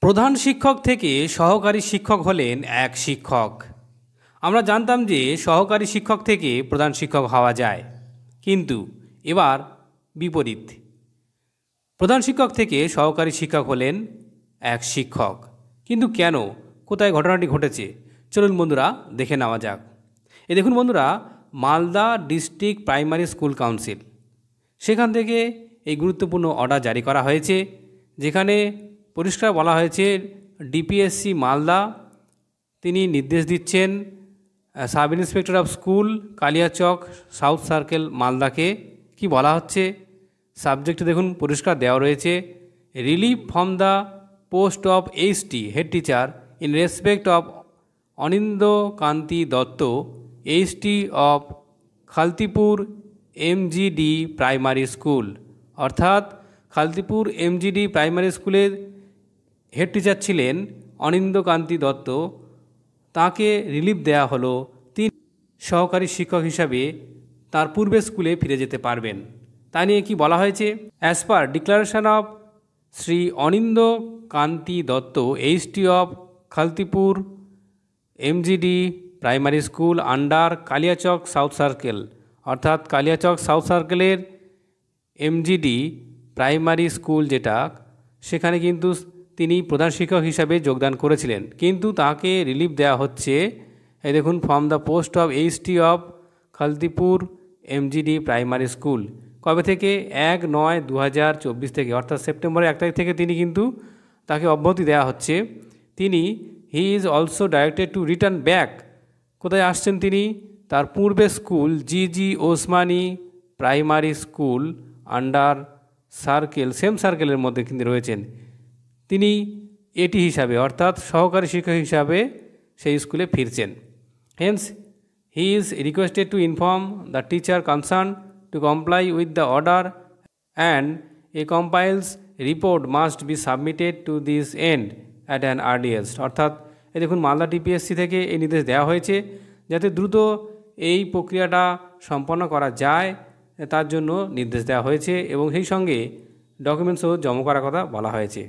প্রধান শিক্ষক থেকে সহকারী শিক্ষক হলেন এক শিক্ষক। আমরা জানতাম যে সহকারী শিক্ষক থেকে প্রধান শিক্ষক হওয়া যায়, কিন্তু এবার বিপরীত। প্রধান শিক্ষক থেকে সহকারী শিক্ষক হলেন এক শিক্ষক। কিন্তু কেন, কোথায় ঘটনাটি ঘটেছে, চলুন বন্ধুরা দেখে নেওয়া যাক। দেখুন বন্ধুরা, Malda district primary school council, সেখান থেকে এই গুরুত্বপূর্ণ অর্ডার জারি করা হয়েছে, যেখানে পরিষ্কার বলা হয়েছে ডিপিএসসি মালদা তিনি নির্দেশ দিচ্ছেন sub inspector of school Kaliachak south circle মালদাকে। কি বলা হচ্ছে সাবজেক্টে দেখুন পরিষ্কার দেওয়া রয়েছে, relief from the post of HT head teacher in respect of Anindyakanti Dutta HT of Khaltipur MGD primary school. অর্থাৎ খালতিপুর এমজিডি প্রাইমারি স্কুলের হেড টিচার ছিলেন অনিন্দ্যকান্তি দত্ত, তাকে রিলিফ দেয়া হলো। তিনি সহকারী শিক্ষক হিসাবে তার পূর্বে স্কুলে ফিরে যেতে পারবেন। তা নিয়ে কি বলা হয়েছে, as per declaration of Shri Anindyakanti Dutta HT of Khaltipur MGD primary school under Kaliachak south circle. অর্থাৎ কালিয়াচক সাউথ সার্কেলের এমজিডি প্রাইমারি স্কুল যেটা, সেখানে কিন্তু তিনি প্রধান শিক্ষক হিসাবে যোগদান করেছিলেন, কিন্তু তাকে রিলিফ দেওয়া হচ্ছে। এই দেখুন, from the post of HT of Khaltipur MGD primary school. কবে থেকে? 1/9/2024 থেকে, অর্থাৎ সেপ্টেম্বরের 1 তারিখ থেকে তিনি কিন্তু তাকে অব্যাহতি দেওয়া হচ্ছে। তিনি he is also directed to return back. কোথায় আসছেন তিনি? তার পূর্বে school GG Osmani primary school under circle, same সার্কেলের মধ্যে কিন্তু রয়েছেন তিনি এটি হিসাবে, অর্থাৎ সহকারী শিক্ষক হিসাবে সেই স্কুলে ফিরছেন। Hence he is requested to inform the teacher concern to comply with the order and a compliance report must be submitted to this end at an earliest. অর্থাৎ এই দেখুন, মালদা টিপিএসসি থেকে এই নির্দেশ দেওয়া হয়েছে যাতে দ্রুত এই প্রক্রিয়াটা সম্পন্ন করা যায়, তার জন্য নির্দেশ দেওয়া হয়েছে এবং সেই সঙ্গে ডকুমেন্টসও জমা করার কথা বলা হয়েছে।